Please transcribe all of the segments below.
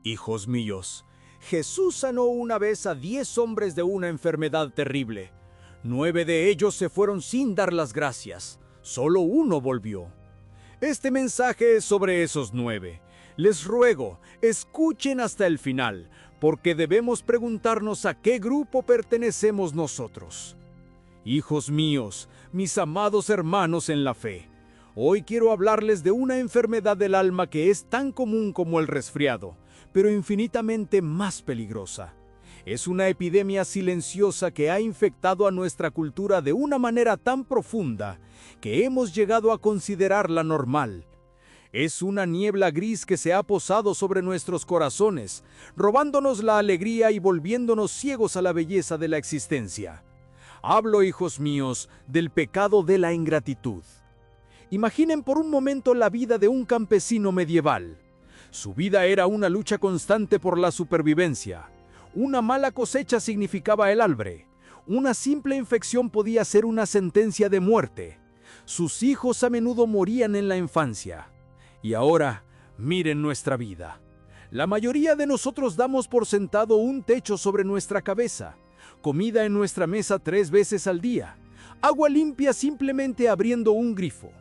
Hijos míos, Jesús sanó una vez a 10 hombres de una enfermedad terrible. 9 de ellos se fueron sin dar las gracias. Solo uno volvió. Este mensaje es sobre esos 9. Les ruego, escuchen hasta el final, porque debemos preguntarnos a qué grupo pertenecemos nosotros. Hijos míos, mis amados hermanos en la fe, hoy quiero hablarles de una enfermedad del alma que es tan común como el resfriado, pero infinitamente más peligrosa. Es una epidemia silenciosa que ha infectado a nuestra cultura de una manera tan profunda que hemos llegado a considerarla normal. Es una niebla gris que se ha posado sobre nuestros corazones, robándonos la alegría y volviéndonos ciegos a la belleza de la existencia. Hablo, hijos míos, del pecado de la ingratitud. Imaginen por un momento la vida de un campesino medieval. Su vida era una lucha constante por la supervivencia. Una mala cosecha significaba el hambre. Una simple infección podía ser una sentencia de muerte. Sus hijos a menudo morían en la infancia. Y ahora, miren nuestra vida. La mayoría de nosotros damos por sentado un techo sobre nuestra cabeza, comida en nuestra mesa 3 veces al día, agua limpia simplemente abriendo un grifo.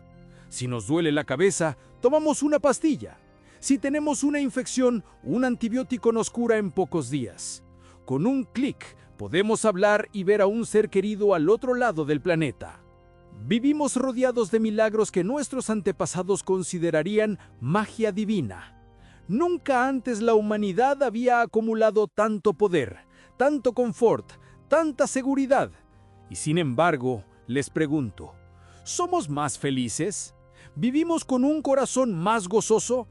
Si nos duele la cabeza, tomamos una pastilla. Si tenemos una infección, un antibiótico nos cura en pocos días. Con un clic, podemos hablar y ver a un ser querido al otro lado del planeta. Vivimos rodeados de milagros que nuestros antepasados considerarían magia divina. Nunca antes la humanidad había acumulado tanto poder, tanto confort, tanta seguridad. Y sin embargo, les pregunto, ¿somos más felices? ¿Vivimos con un corazón más gozoso?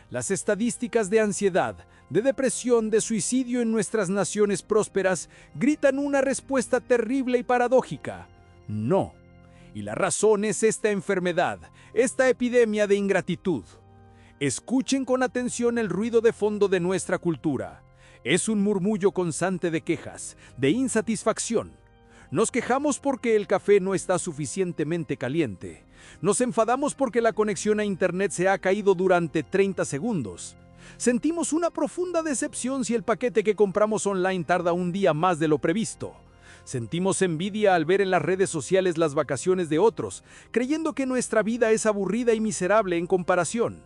Las estadísticas de ansiedad, de depresión, de suicidio en nuestras naciones prósperas gritan una respuesta terrible y paradójica: no. Y la razón es esta enfermedad, esta epidemia de ingratitud. Escuchen con atención el ruido de fondo de nuestra cultura. Es un murmullo constante de quejas, de insatisfacción. Nos quejamos porque el café no está suficientemente caliente. Nos enfadamos porque la conexión a Internet se ha caído durante 30 segundos. Sentimos una profunda decepción si el paquete que compramos online tarda un día más de lo previsto. Sentimos envidia al ver en las redes sociales las vacaciones de otros, creyendo que nuestra vida es aburrida y miserable en comparación.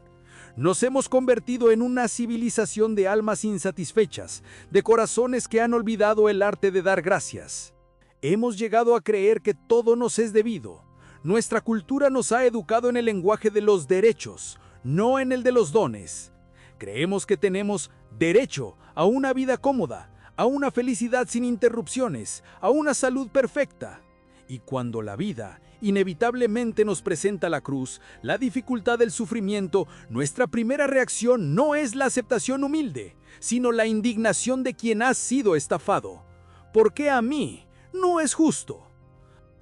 Nos hemos convertido en una civilización de almas insatisfechas, de corazones que han olvidado el arte de dar gracias. Hemos llegado a creer que todo nos es debido. Nuestra cultura nos ha educado en el lenguaje de los derechos, no en el de los dones. Creemos que tenemos derecho a una vida cómoda, a una felicidad sin interrupciones, a una salud perfecta. Y cuando la vida inevitablemente nos presenta la cruz, la dificultad del sufrimiento, nuestra primera reacción no es la aceptación humilde, sino la indignación de quien ha sido estafado. ¿Por qué a mí? No es justo.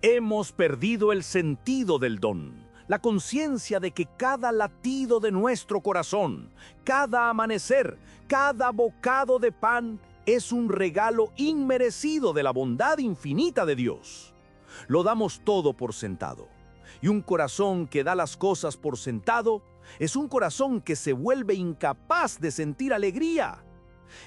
Hemos perdido el sentido del don, la conciencia de que cada latido de nuestro corazón, cada amanecer, cada bocado de pan es un regalo inmerecido de la bondad infinita de Dios. Lo damos todo por sentado. Y un corazón que da las cosas por sentado es un corazón que se vuelve incapaz de sentir alegría.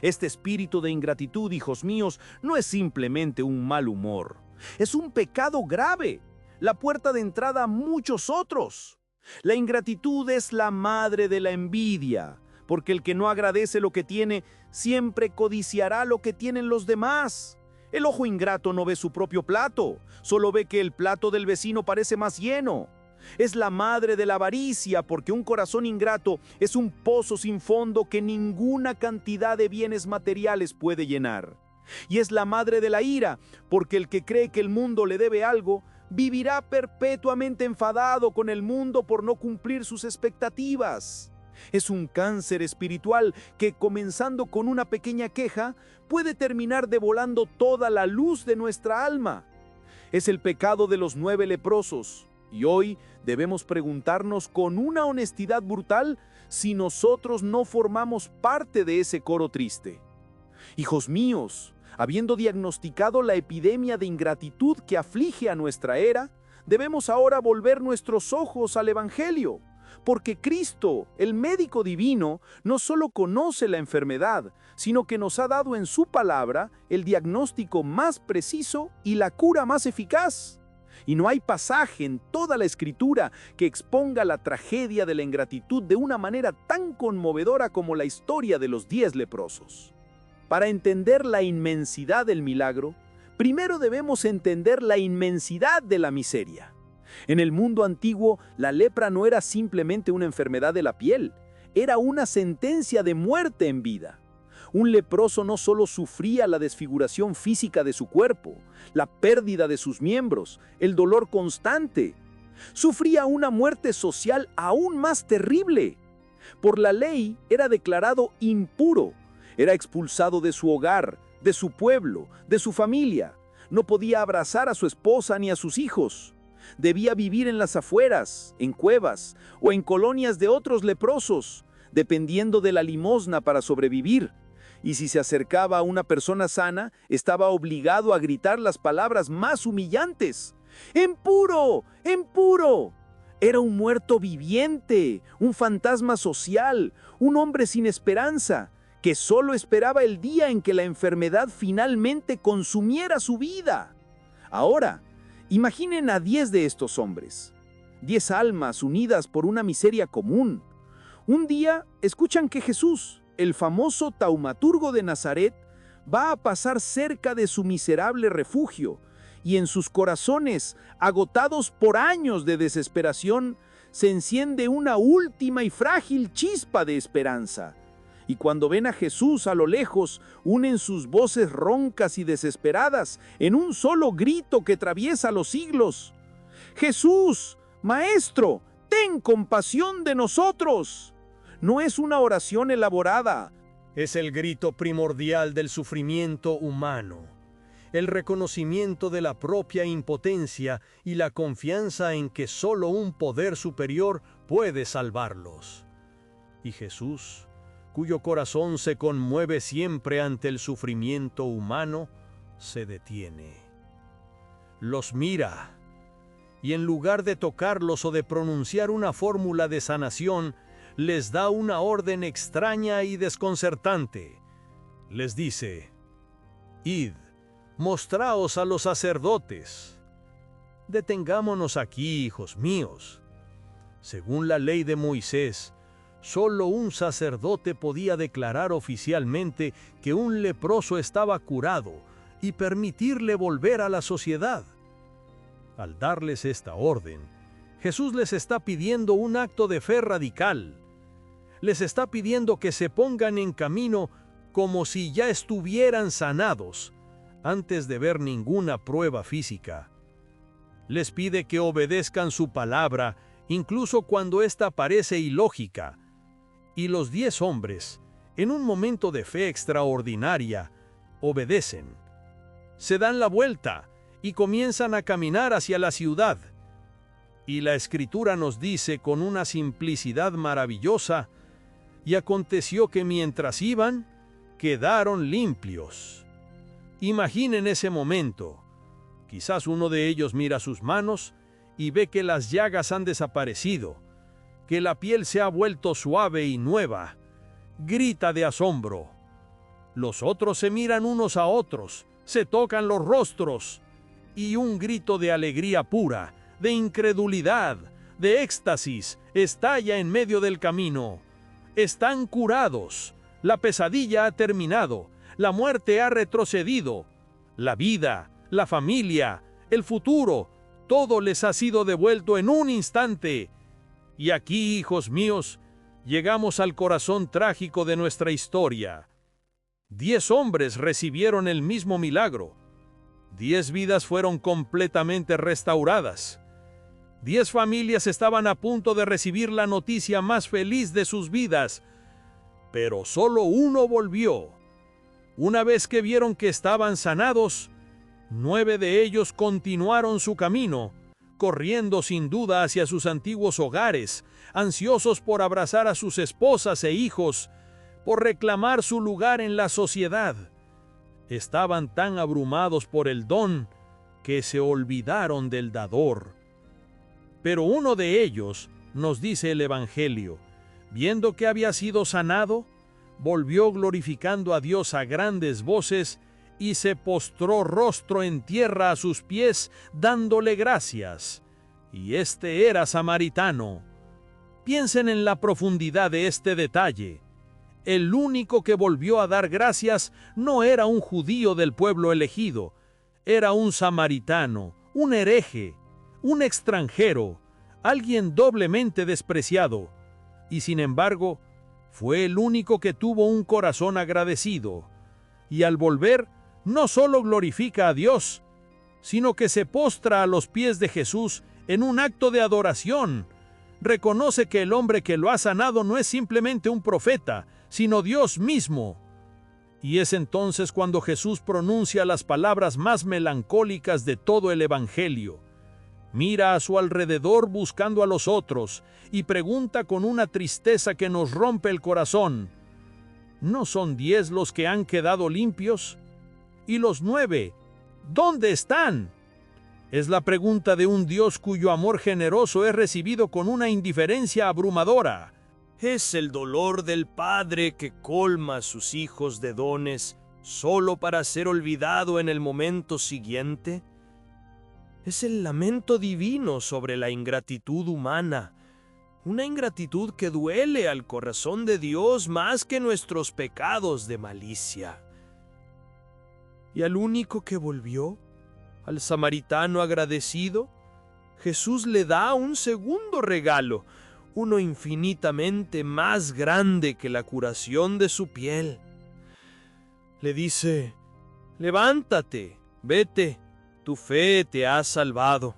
Este espíritu de ingratitud, hijos míos, no es simplemente un mal humor. Es un pecado grave, la puerta de entrada a muchos otros. La ingratitud es la madre de la envidia, porque el que no agradece lo que tiene, siempre codiciará lo que tienen los demás. El ojo ingrato no ve su propio plato, solo ve que el plato del vecino parece más lleno. Es la madre de la avaricia, porque un corazón ingrato es un pozo sin fondo que ninguna cantidad de bienes materiales puede llenar. Y es la madre de la ira, porque el que cree que el mundo le debe algo, vivirá perpetuamente enfadado con el mundo por no cumplir sus expectativas. Es un cáncer espiritual que, comenzando con una pequeña queja, puede terminar devolando toda la luz de nuestra alma. Es el pecado de los 9 leprosos, y hoy debemos preguntarnos con una honestidad brutal si nosotros no formamos parte de ese coro triste. Hijos míos, habiendo diagnosticado la epidemia de ingratitud que aflige a nuestra era, debemos ahora volver nuestros ojos al Evangelio, porque Cristo, el médico divino, no solo conoce la enfermedad, sino que nos ha dado en su palabra el diagnóstico más preciso y la cura más eficaz. Y no hay pasaje en toda la Escritura que exponga la tragedia de la ingratitud de una manera tan conmovedora como la historia de los 10 leprosos. Para entender la inmensidad del milagro, primero debemos entender la inmensidad de la miseria. En el mundo antiguo, la lepra no era simplemente una enfermedad de la piel, era una sentencia de muerte en vida. Un leproso no solo sufría la desfiguración física de su cuerpo, la pérdida de sus miembros, el dolor constante. Sufría una muerte social aún más terrible. Por la ley era declarado impuro, era expulsado de su hogar, de su pueblo, de su familia. No podía abrazar a su esposa ni a sus hijos. Debía vivir en las afueras, en cuevas o en colonias de otros leprosos, dependiendo de la limosna para sobrevivir. Y si se acercaba a una persona sana, estaba obligado a gritar las palabras más humillantes. ¡Impuro! ¡Impuro! Era un muerto viviente, un fantasma social, un hombre sin esperanza, que solo esperaba el día en que la enfermedad finalmente consumiera su vida. Ahora, imaginen a 10 de estos hombres, 10 almas unidas por una miseria común. Un día escuchan que Jesús, el famoso taumaturgo de Nazaret, va a pasar cerca de su miserable refugio, y en sus corazones, agotados por años de desesperación, se enciende una última y frágil chispa de esperanza. Y cuando ven a Jesús a lo lejos, unen sus voces roncas y desesperadas en un solo grito que atraviesa los siglos. ¡Jesús, Maestro, ten compasión de nosotros! No es una oración elaborada. Es el grito primordial del sufrimiento humano, el reconocimiento de la propia impotencia y la confianza en que solo un poder superior puede salvarlos. Y Jesús, cuyo corazón se conmueve siempre ante el sufrimiento humano, se detiene. Los mira, y en lugar de tocarlos o de pronunciar una fórmula de sanación, les da una orden extraña y desconcertante. Les dice: «Id, mostraos a los sacerdotes». Detengámonos aquí, hijos míos. Según la ley de Moisés, solo un sacerdote podía declarar oficialmente que un leproso estaba curado y permitirle volver a la sociedad. Al darles esta orden, Jesús les está pidiendo un acto de fe radical. Les está pidiendo que se pongan en camino como si ya estuvieran sanados, antes de ver ninguna prueba física. Les pide que obedezcan su palabra, incluso cuando ésta parece ilógica. Y los 10 hombres, en un momento de fe extraordinaria, obedecen. Se dan la vuelta y comienzan a caminar hacia la ciudad. Y la Escritura nos dice con una simplicidad maravillosa: «Y aconteció que mientras iban, quedaron limpios». Imaginen ese momento. Quizás uno de ellos mira sus manos y ve que las llagas han desaparecido, que la piel se ha vuelto suave y nueva. Grita de asombro. Los otros se miran unos a otros, se tocan los rostros, y un grito de alegría pura, de incredulidad, de éxtasis, estalla en medio del camino. Están curados, la pesadilla ha terminado, la muerte ha retrocedido, la vida, la familia, el futuro, todo les ha sido devuelto en un instante. Y aquí, hijos míos, llegamos al corazón trágico de nuestra historia. 10 hombres recibieron el mismo milagro. 10 vidas fueron completamente restauradas. 10 familias estaban a punto de recibir la noticia más feliz de sus vidas, pero solo uno volvió. Una vez que vieron que estaban sanados, 9 de ellos continuaron su camino, corriendo sin duda hacia sus antiguos hogares, ansiosos por abrazar a sus esposas e hijos, por reclamar su lugar en la sociedad. Estaban tan abrumados por el don que se olvidaron del dador. Pero uno de ellos nos dice el Evangelio. Viendo que había sido sanado, volvió glorificando a Dios a grandes voces y se postró rostro en tierra a sus pies, dándole gracias. Y este era samaritano. Piensen en la profundidad de este detalle. El único que volvió a dar gracias no era un judío del pueblo elegido, era un samaritano, un hereje, un extranjero, alguien doblemente despreciado. Y sin embargo, fue el único que tuvo un corazón agradecido. Y al volver, no solo glorifica a Dios, sino que se postra a los pies de Jesús en un acto de adoración. Reconoce que el hombre que lo ha sanado no es simplemente un profeta, sino Dios mismo. Y es entonces cuando Jesús pronuncia las palabras más melancólicas de todo el Evangelio. Mira a su alrededor buscando a los otros y pregunta con una tristeza que nos rompe el corazón: ¿no son 10 los que han quedado limpios? ¿Y los 9? ¿Dónde están? Es la pregunta de un Dios cuyo amor generoso es recibido con una indiferencia abrumadora. Es el dolor del Padre que colma a sus hijos de dones solo para ser olvidado en el momento siguiente. Es el lamento divino sobre la ingratitud humana, una ingratitud que duele al corazón de Dios más que nuestros pecados de malicia. Y al único que volvió, al samaritano agradecido, Jesús le da un segundo regalo, uno infinitamente más grande que la curación de su piel. Le dice: levántate, vete, tu fe te ha salvado.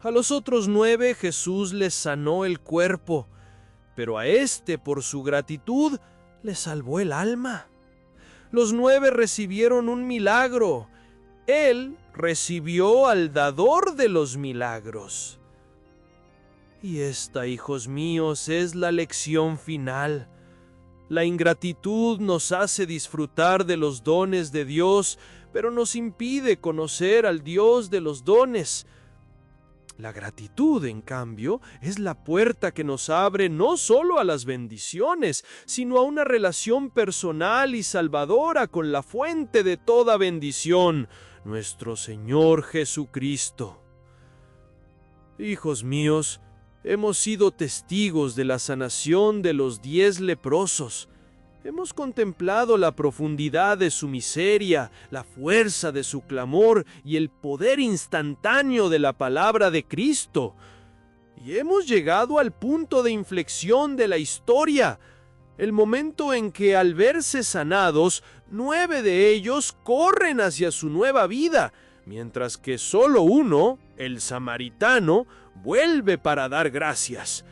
A los otros 9 Jesús les sanó el cuerpo, pero a este, por su gratitud, le salvó el alma. Los 9 recibieron un milagro. Él recibió al dador de los milagros. Y esta, hijos míos, es la lección final. La ingratitud nos hace disfrutar de los dones de Dios, pero nos impide conocer al Dios de los dones. La gratitud, en cambio, es la puerta que nos abre no solo a las bendiciones, sino a una relación personal y salvadora con la fuente de toda bendición, nuestro Señor Jesucristo. Hijos míos, hemos sido testigos de la sanación de los 10 leprosos. Hemos contemplado la profundidad de su miseria, la fuerza de su clamor y el poder instantáneo de la palabra de Cristo. Y hemos llegado al punto de inflexión de la historia, el momento en que, al verse sanados, 9 de ellos corren hacia su nueva vida, mientras que solo uno, el samaritano, vuelve para dar gracias.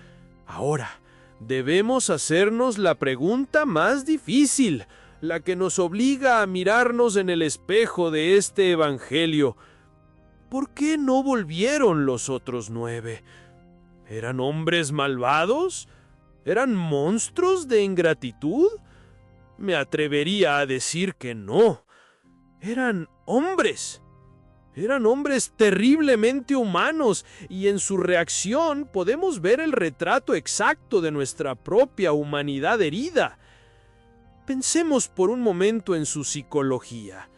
Ahora, debemos hacernos la pregunta más difícil, la que nos obliga a mirarnos en el espejo de este Evangelio. ¿Por qué no volvieron los otros 9? ¿Eran hombres malvados? ¿Eran monstruos de ingratitud? Me atrevería a decir que no. Eran hombres. Eran hombres terriblemente humanos, y en su reacción podemos ver el retrato exacto de nuestra propia humanidad herida. Pensemos por un momento en su psicología.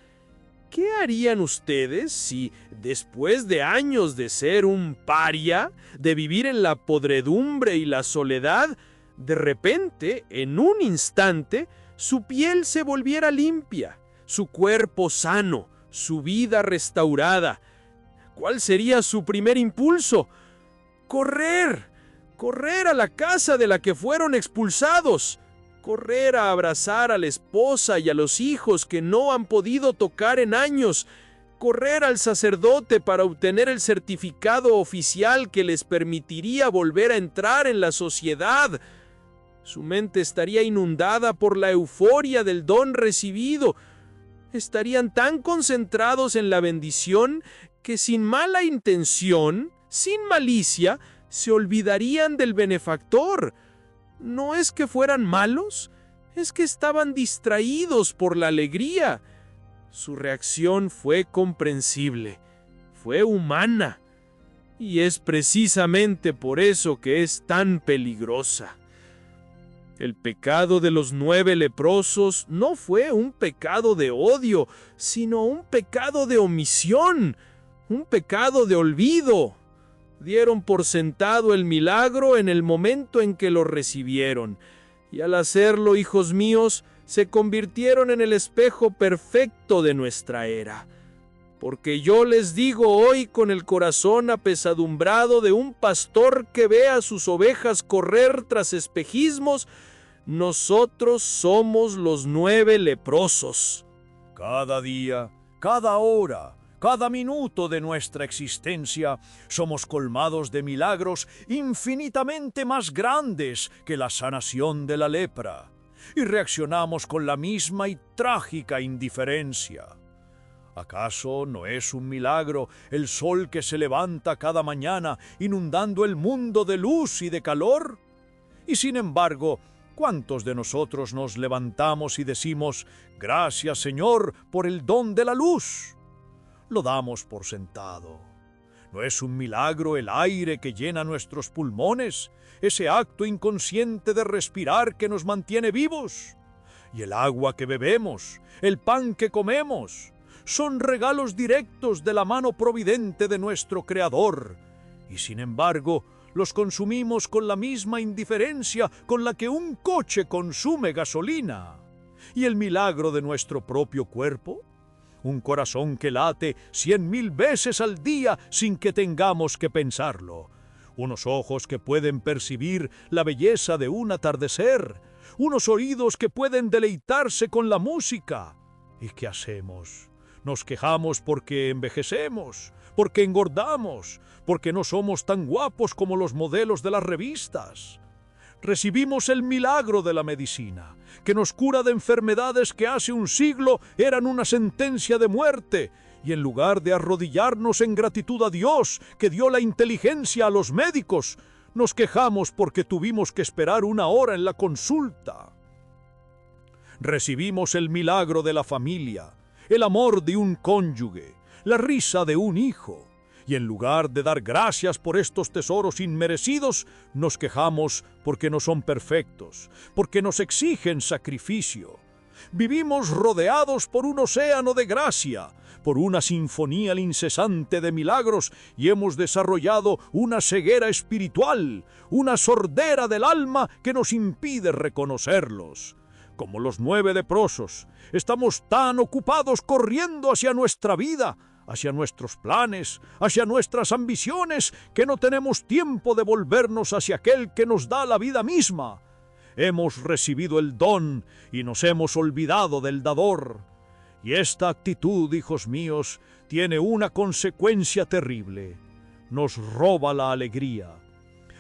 ¿Qué harían ustedes si, después de años de ser un paria, de vivir en la podredumbre y la soledad, de repente, en un instante, su piel se volviera limpia, su cuerpo sano, su vida restaurada? ¿Cuál sería su primer impulso? Correr, correr a la casa de la que fueron expulsados, correr a abrazar a la esposa y a los hijos que no han podido tocar en años, correr al sacerdote para obtener el certificado oficial que les permitiría volver a entrar en la sociedad. Su mente estaría inundada por la euforia del don recibido. Estarían tan concentrados en la bendición que, sin mala intención, sin malicia, se olvidarían del benefactor. No es que fueran malos, es que estaban distraídos por la alegría. Su reacción fue comprensible, fue humana. Y es precisamente por eso que es tan peligrosa. El pecado de los 9 leprosos no fue un pecado de odio, sino un pecado de omisión, un pecado de olvido. Dieron por sentado el milagro en el momento en que lo recibieron, y al hacerlo, hijos míos, se convirtieron en el espejo perfecto de nuestra era. Porque yo les digo hoy con el corazón apesadumbrado de un pastor que ve a sus ovejas correr tras espejismos, nosotros somos los 9 leprosos. Cada día, cada hora, cada minuto de nuestra existencia somos colmados de milagros infinitamente más grandes que la sanación de la lepra, y reaccionamos con la misma y trágica indiferencia. ¿Acaso no es un milagro el sol que se levanta cada mañana inundando el mundo de luz y de calor? Y sin embargo, ¿cuántos de nosotros nos levantamos y decimos, gracias Señor por el don de la luz? Lo damos por sentado. ¿No es un milagro el aire que llena nuestros pulmones, ese acto inconsciente de respirar que nos mantiene vivos? Y el agua que bebemos, el pan que comemos, son regalos directos de la mano providente de nuestro Creador. Y sin embargo, los consumimos con la misma indiferencia con la que un coche consume gasolina. ¿Y el milagro de nuestro propio cuerpo? Un corazón que late 100.000 veces al día sin que tengamos que pensarlo. Unos ojos que pueden percibir la belleza de un atardecer. Unos oídos que pueden deleitarse con la música. ¿Y qué hacemos? Nos quejamos porque envejecemos, porque engordamos, porque no somos tan guapos como los modelos de las revistas. Recibimos el milagro de la medicina, que nos cura de enfermedades que hace un siglo eran una sentencia de muerte, y en lugar de arrodillarnos en gratitud a Dios, que dio la inteligencia a los médicos, nos quejamos porque tuvimos que esperar 1 hora en la consulta. Recibimos el milagro de la familia, el amor de un cónyuge, la risa de un hijo. Y en lugar de dar gracias por estos tesoros inmerecidos, nos quejamos porque no son perfectos, porque nos exigen sacrificio. Vivimos rodeados por un océano de gracia, por una sinfonía incesante de milagros, y hemos desarrollado una ceguera espiritual, una sordera del alma que nos impide reconocerlos. Como los 9 leprosos, estamos tan ocupados corriendo hacia nuestra vida, hacia nuestros planes, hacia nuestras ambiciones, que no tenemos tiempo de volvernos hacia aquel que nos da la vida misma. Hemos recibido el don y nos hemos olvidado del dador. Y esta actitud, hijos míos, tiene una consecuencia terrible. Nos roba la alegría.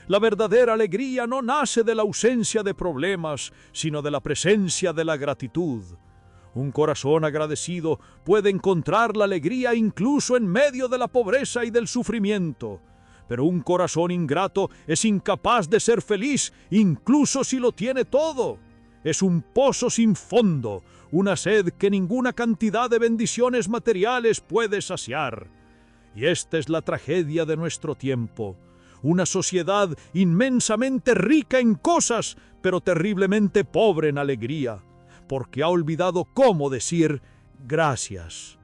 La verdadera alegría no nace de la ausencia de problemas, sino de la presencia de la gratitud. Un corazón agradecido puede encontrar la alegría incluso en medio de la pobreza y del sufrimiento. Pero un corazón ingrato es incapaz de ser feliz, incluso si lo tiene todo. Es un pozo sin fondo, una sed que ninguna cantidad de bendiciones materiales puede saciar. Y esta es la tragedia de nuestro tiempo. Una sociedad inmensamente rica en cosas, pero terriblemente pobre en alegría, porque ha olvidado cómo decir gracias.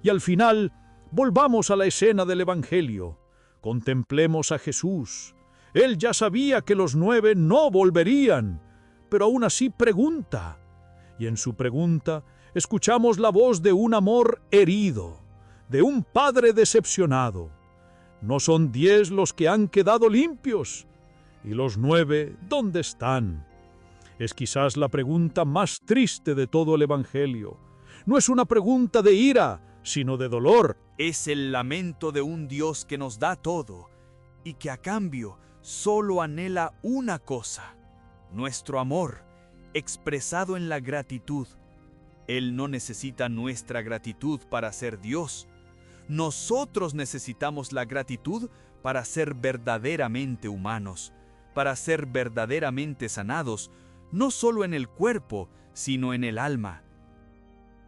Y al final, volvamos a la escena del Evangelio. Contemplemos a Jesús. Él ya sabía que los 9 no volverían, pero aún así pregunta. Y en su pregunta escuchamos la voz de un amor herido, de un padre decepcionado. No son 10 los que han quedado limpios. ¿Y los 9 dónde están? Es quizás la pregunta más triste de todo el Evangelio. No es una pregunta de ira, sino de dolor. Es el lamento de un Dios que nos da todo y que a cambio solo anhela una cosa: nuestro amor, expresado en la gratitud. Él no necesita nuestra gratitud para ser Dios. Nosotros necesitamos la gratitud para ser verdaderamente humanos, para ser verdaderamente sanados, no solo en el cuerpo, sino en el alma.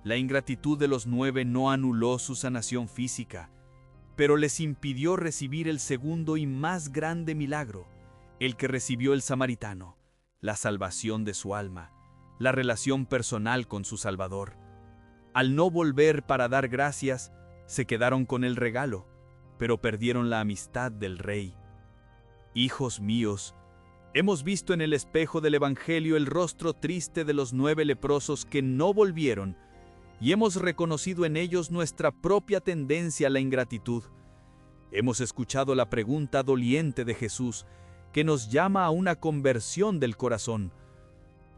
La ingratitud de los 9 no anuló su sanación física. pero les impidió recibir el segundo y más grande milagro, el que recibió el samaritano, la salvación de su alma, la relación personal con su Salvador. Al no volver para dar gracias, se quedaron con el regalo, pero perdieron la amistad del Rey. Hijos míos, hemos visto en el espejo del Evangelio el rostro triste de los 9 leprosos que no volvieron, y hemos reconocido en ellos nuestra propia tendencia a la ingratitud. Hemos escuchado la pregunta doliente de Jesús, que nos llama a una conversión del corazón.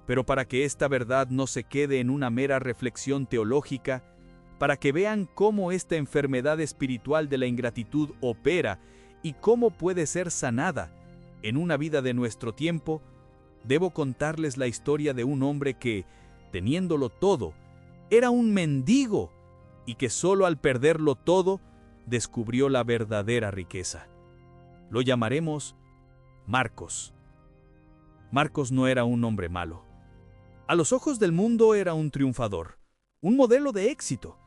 Pero para que esta verdad no se quede en una mera reflexión teológica, para que vean cómo esta enfermedad espiritual de la ingratitud opera y cómo puede ser sanada en una vida de nuestro tiempo, debo contarles la historia de un hombre que, teniéndolo todo, era un mendigo y que solo al perderlo todo descubrió la verdadera riqueza. Lo llamaremos Marcos. Marcos no era un hombre malo. A los ojos del mundo era un triunfador, un modelo de éxito.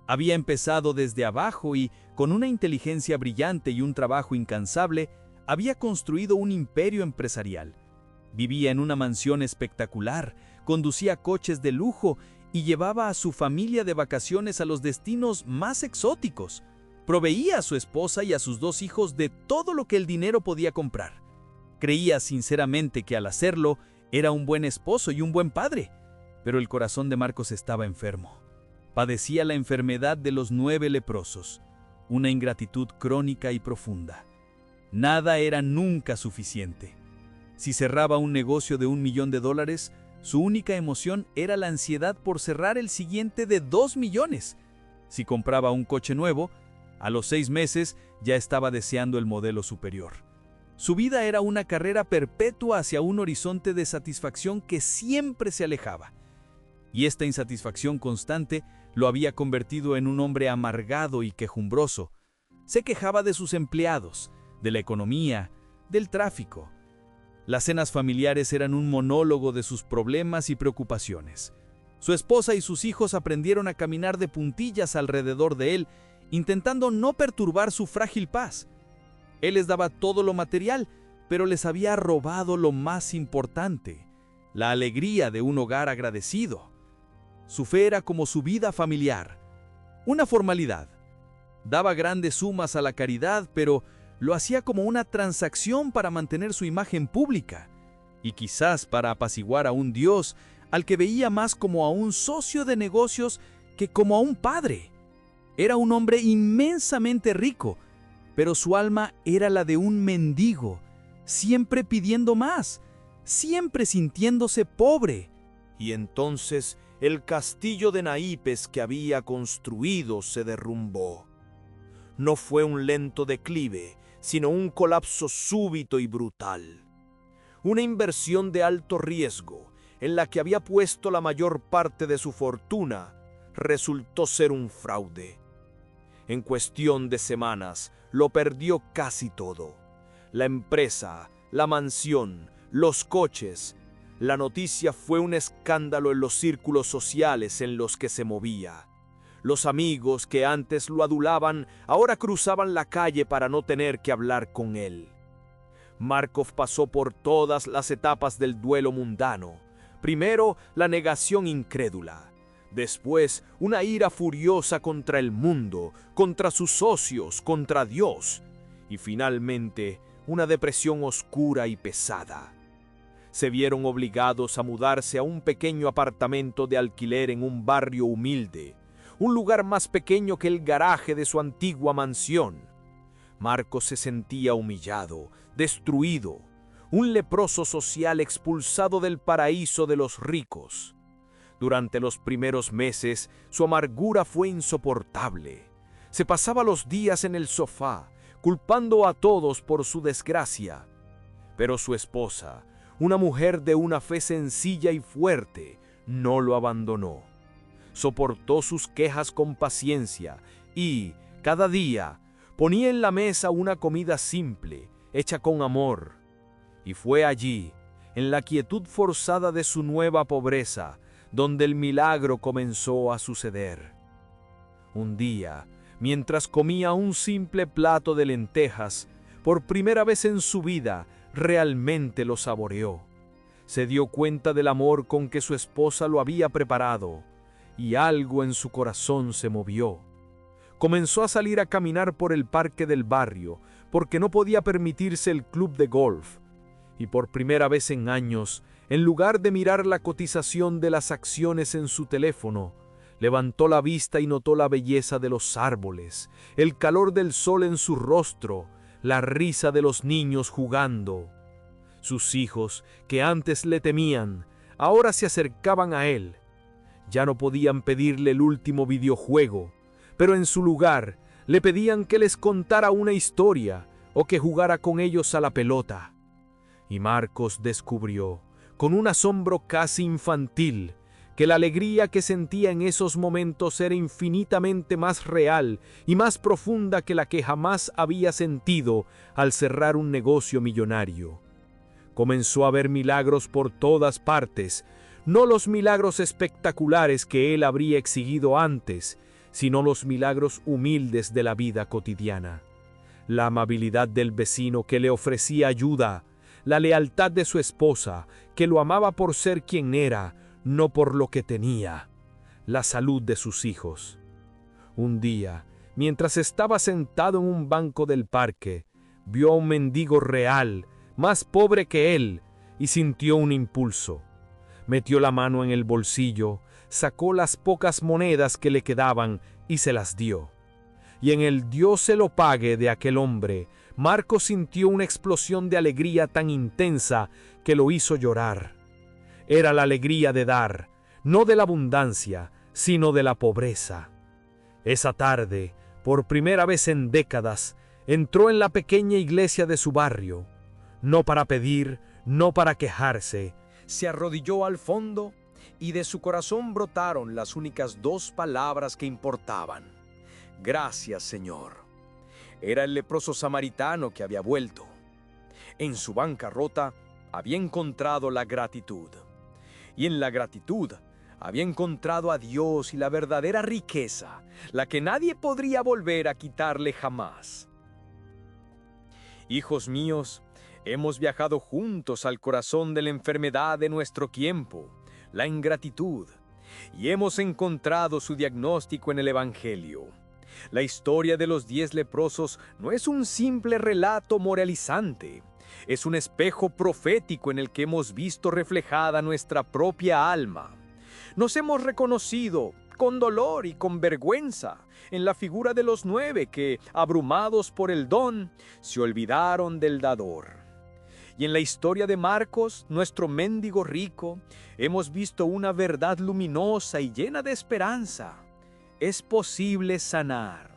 Había empezado desde abajo y, con una inteligencia brillante y un trabajo incansable, había construido un imperio empresarial. Vivía en una mansión espectacular, conducía coches de lujo y llevaba a su familia de vacaciones a los destinos más exóticos. Proveía a su esposa y a sus 2 hijos de todo lo que el dinero podía comprar. Creía sinceramente que al hacerlo era un buen esposo y un buen padre, pero el corazón de Marcos estaba enfermo. Padecía la enfermedad de los 9 leprosos, una ingratitud crónica y profunda. Nada era nunca suficiente. Si cerraba un negocio de $1 millón, su única emoción era la ansiedad por cerrar el siguiente de 2 millones. Si compraba un coche nuevo, a los 6 meses ya estaba deseando el modelo superior. Su vida era una carrera perpetua hacia un horizonte de satisfacción que siempre se alejaba. Y esta insatisfacción constante lo había convertido en un hombre amargado y quejumbroso. Se quejaba de sus empleados, de la economía, del tráfico. Las cenas familiares eran un monólogo de sus problemas y preocupaciones. Su esposa y sus hijos aprendieron a caminar de puntillas alrededor de él, intentando no perturbar su frágil paz. Él les daba todo lo material, pero les había robado lo más importante, la alegría de un hogar agradecido. Su fe era como su vida familiar, una formalidad. Daba grandes sumas a la caridad, pero lo hacía como una transacción para mantener su imagen pública, y quizás para apaciguar a un Dios al que veía más como a un socio de negocios que como a un padre. Era un hombre inmensamente rico, pero su alma era la de un mendigo, siempre pidiendo más, siempre sintiéndose pobre. Y entonces el castillo de naipes que había construido se derrumbó. No fue un lento declive, sino un colapso súbito y brutal. Una inversión de alto riesgo, en la que había puesto la mayor parte de su fortuna, resultó ser un fraude. En cuestión de semanas, lo perdió casi todo. La empresa, la mansión, los coches. La noticia fue un escándalo en los círculos sociales en los que se movía. Los amigos que antes lo adulaban ahora cruzaban la calle para no tener que hablar con él. Markov pasó por todas las etapas del duelo mundano. Primero, la negación incrédula. Después, una ira furiosa contra el mundo, contra sus socios, contra Dios. Y finalmente, una depresión oscura y pesada. Se vieron obligados a mudarse a un pequeño apartamento de alquiler en un barrio humilde, un lugar más pequeño que el garaje de su antigua mansión. Marcos se sentía humillado, destruido, un leproso social expulsado del paraíso de los ricos. Durante los primeros meses, su amargura fue insoportable. Se pasaba los días en el sofá, culpando a todos por su desgracia. Pero su esposa, una mujer de una fe sencilla y fuerte, no lo abandonó. Soportó sus quejas con paciencia y, cada día, ponía en la mesa una comida simple, hecha con amor. Y fue allí, en la quietud forzada de su nueva pobreza, donde el milagro comenzó a suceder. Un día, Mientras comía un simple plato de lentejas, por primera vez en su vida, realmente lo saboreó. Se dio cuenta del amor con que su esposa lo había preparado, y algo en su corazón se movió. Comenzó a salir a caminar por el parque del barrio, porque no podía permitirse el club de golf. Y por primera vez en años, en lugar de mirar la cotización de las acciones en su teléfono, levantó la vista y notó la belleza de los árboles, el calor del sol en su rostro, la risa de los niños jugando. Sus hijos, que antes le temían, ahora se acercaban a él. Ya no podían pedirle el último videojuego, pero en su lugar le pedían que les contara una historia o que jugara con ellos a la pelota. Y Marcos descubrió, con un asombro casi infantil, que la alegría que sentía en esos momentos era infinitamente más real y más profunda que la que jamás había sentido al cerrar un negocio millonario. Comenzó a ver milagros por todas partes, no los milagros espectaculares que él habría exigido antes, sino los milagros humildes de la vida cotidiana. La amabilidad del vecino que le ofrecía ayuda, la lealtad de su esposa, que lo amaba por ser quien era, no por lo que tenía, la salud de sus hijos. Un día, mientras estaba sentado en un banco del parque, vio a un mendigo real, más pobre que él, y sintió un impulso. Metió la mano en el bolsillo, sacó las pocas monedas que le quedaban y se las dio. Y en el Dios se lo pague de aquel hombre, Marcos sintió una explosión de alegría tan intensa que lo hizo llorar. Era la alegría de dar, no de la abundancia, sino de la pobreza. Esa tarde, por primera vez en décadas, entró en la pequeña iglesia de su barrio. No para pedir, no para quejarse. Se arrodilló al fondo y de su corazón brotaron las únicas dos palabras que importaban. Gracias, Señor. Era el leproso samaritano que había vuelto. En su bancarrota había encontrado la gratitud. Y en la gratitud había encontrado a Dios y la verdadera riqueza, la que nadie podría volver a quitarle jamás. Hijos míos, hemos viajado juntos al corazón de la enfermedad de nuestro tiempo, la ingratitud, y hemos encontrado su diagnóstico en el Evangelio. La historia de los 10 leprosos no es un simple relato moralizante, es un espejo profético en el que hemos visto reflejada nuestra propia alma. Nos hemos reconocido, con dolor y con vergüenza, en la figura de los 9 que, abrumados por el don, se olvidaron del dador. Y en la historia de Marcos, nuestro mendigo rico, hemos visto una verdad luminosa y llena de esperanza. Es posible sanar.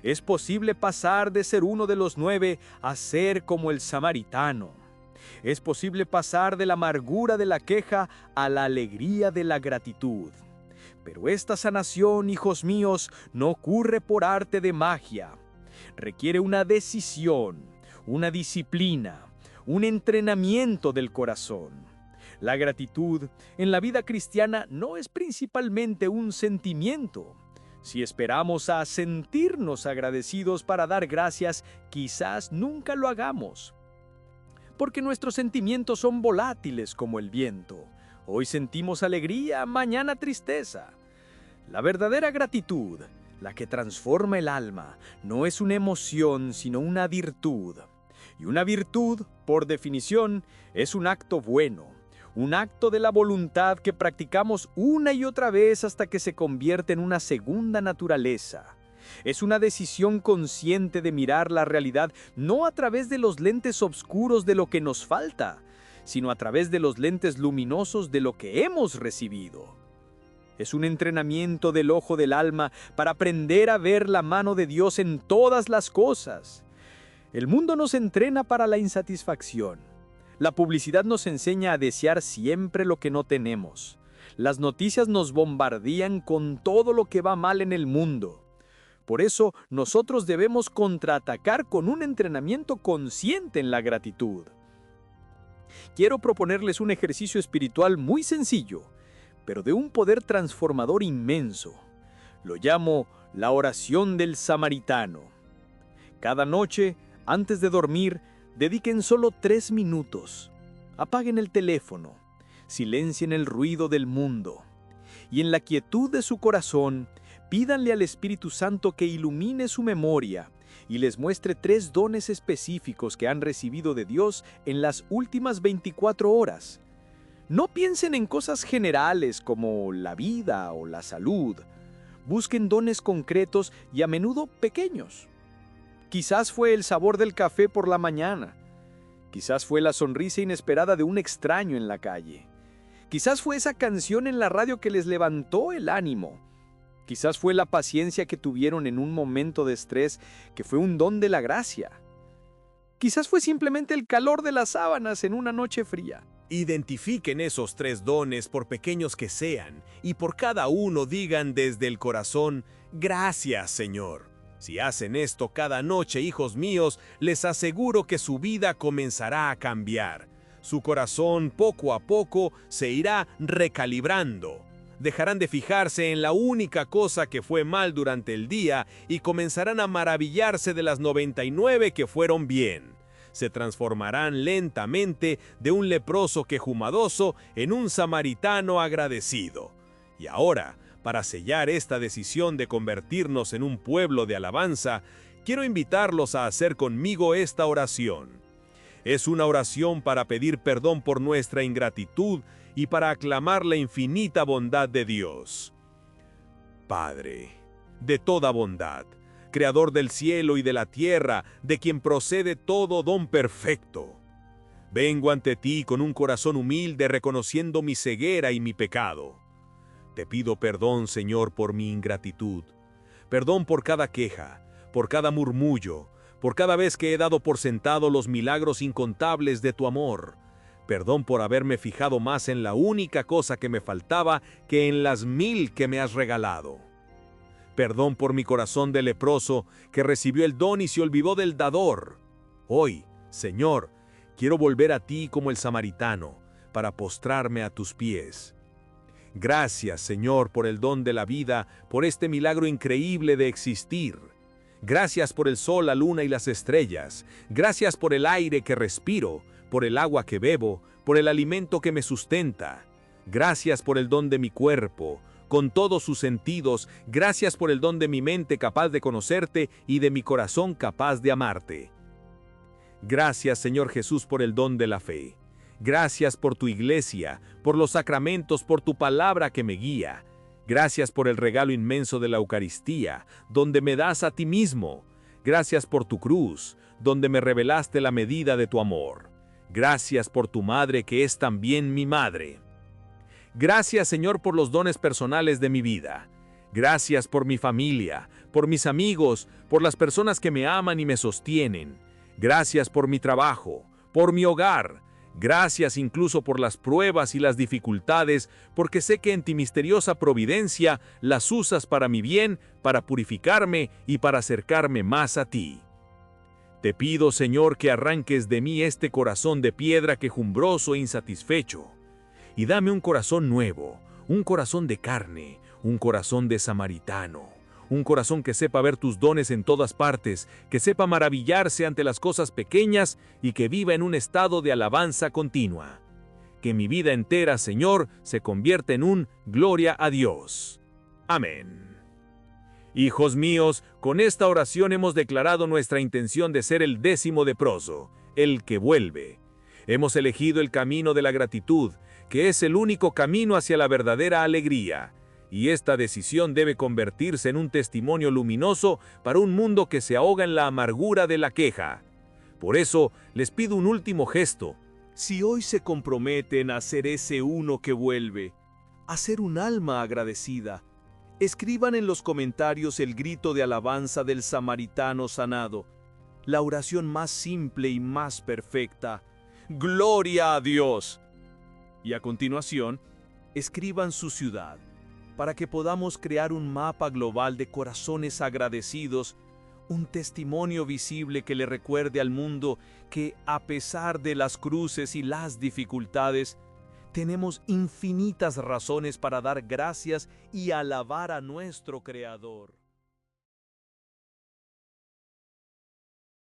Es posible pasar de ser uno de los 9 a ser como el samaritano. Es posible pasar de la amargura de la queja a la alegría de la gratitud. Pero esta sanación, hijos míos, no ocurre por arte de magia. Requiere una decisión, una disciplina, un entrenamiento del corazón. La gratitud en la vida cristiana no es principalmente un sentimiento. Si esperamos a sentirnos agradecidos para dar gracias, quizás nunca lo hagamos. Porque nuestros sentimientos son volátiles como el viento. Hoy sentimos alegría, mañana tristeza. La verdadera gratitud, la que transforma el alma, no es una emoción, sino una virtud. Y una virtud, por definición, es un acto bueno, un acto de la voluntad que practicamos una y otra vez hasta que se convierte en una segunda naturaleza. Es una decisión consciente de mirar la realidad no a través de los lentes oscuros de lo que nos falta, sino a través de los lentes luminosos de lo que hemos recibido. Es un entrenamiento del ojo del alma para aprender a ver la mano de Dios en todas las cosas. El mundo nos entrena para la insatisfacción. La publicidad nos enseña a desear siempre lo que no tenemos. Las noticias nos bombardean con todo lo que va mal en el mundo. Por eso, nosotros debemos contraatacar con un entrenamiento consciente en la gratitud. Quiero proponerles un ejercicio espiritual muy sencillo, pero de un poder transformador inmenso. Lo llamo La oración del samaritano. Cada noche, antes de dormir, dediquen solo 3 minutos. Apaguen el teléfono, silencien el ruido del mundo y en la quietud de su corazón, pídanle al Espíritu Santo que ilumine su memoria y les muestre 3 dones específicos que han recibido de Dios en las últimas 24 horas. No piensen en cosas generales como la vida o la salud. Busquen dones concretos y a menudo pequeños. Quizás fue el sabor del café por la mañana. Quizás fue la sonrisa inesperada de un extraño en la calle. Quizás fue esa canción en la radio que les levantó el ánimo. Quizás fue la paciencia que tuvieron en un momento de estrés que fue un don de la gracia. Quizás fue simplemente el calor de las sábanas en una noche fría. Identifiquen esos 3 dones, por pequeños que sean, y por cada uno digan desde el corazón: gracias, Señor. Si hacen esto cada noche, hijos míos, les aseguro que su vida comenzará a cambiar. Su corazón poco a poco se irá recalibrando. Dejarán de fijarse en la única cosa que fue mal durante el día y comenzarán a maravillarse de las 99 que fueron bien. Se transformarán lentamente de un leproso quejumadoso en un samaritano agradecido. Y ahora, para sellar esta decisión de convertirnos en un pueblo de alabanza, quiero invitarlos a hacer conmigo esta oración. Es una oración para pedir perdón por nuestra ingratitud y para aclamar la infinita bondad de Dios. Padre, de toda bondad, Creador del cielo y de la tierra, de quien procede todo don perfecto. Vengo ante ti con un corazón humilde, reconociendo mi ceguera y mi pecado. Te pido perdón, Señor, por mi ingratitud. Perdón por cada queja, por cada murmullo, por cada vez que he dado por sentado los milagros incontables de tu amor. Perdón por haberme fijado más en la única cosa que me faltaba que en las 1000 que me has regalado. Perdón por mi corazón de leproso que recibió el don y se olvidó del dador. Hoy, Señor, quiero volver a ti como el samaritano, para postrarme a tus pies. Gracias, Señor, por el don de la vida, por este milagro increíble de existir. Gracias por el sol, la luna y las estrellas. Gracias por el aire que respiro, por el agua que bebo, por el alimento que me sustenta. Gracias por el don de mi cuerpo, con todos sus sentidos. Gracias por el don de mi mente capaz de conocerte y de mi corazón capaz de amarte. Gracias, Señor Jesús, por el don de la fe. Gracias por tu iglesia, por los sacramentos, por tu palabra que me guía. Gracias por el regalo inmenso de la Eucaristía, donde me das a ti mismo. Gracias por tu cruz, donde me revelaste la medida de tu amor. Gracias por tu madre, que es también mi madre. Gracias, Señor, por los dones personales de mi vida. Gracias por mi familia, por mis amigos, por las personas que me aman y me sostienen. Gracias por mi trabajo, por mi hogar. Gracias incluso por las pruebas y las dificultades, porque sé que en tu misteriosa providencia las usas para mi bien, para purificarme y para acercarme más a ti. Te pido, Señor, que arranques de mí este corazón de piedra quejumbroso e insatisfecho, y dame un corazón nuevo, un corazón de carne, un corazón de samaritano, un corazón que sepa ver tus dones en todas partes, que sepa maravillarse ante las cosas pequeñas y que viva en un estado de alabanza continua. Que mi vida entera, Señor, se convierta en un gloria a Dios. Amén. Hijos míos, con esta oración hemos declarado nuestra intención de ser el 10º leproso, el que vuelve. Hemos elegido el camino de la gratitud, que es el único camino hacia la verdadera alegría. Y esta decisión debe convertirse en un testimonio luminoso para un mundo que se ahoga en la amargura de la queja. Por eso, les pido un último gesto. Si hoy se comprometen a ser ese uno que vuelve, a ser un alma agradecida, escriban en los comentarios el grito de alabanza del samaritano sanado, la oración más simple y más perfecta: ¡Gloria a Dios! Y a continuación, escriban su ciudad, para que podamos crear un mapa global de corazones agradecidos, un testimonio visible que le recuerde al mundo que, a pesar de las cruces y las dificultades, tenemos infinitas razones para dar gracias y alabar a nuestro Creador.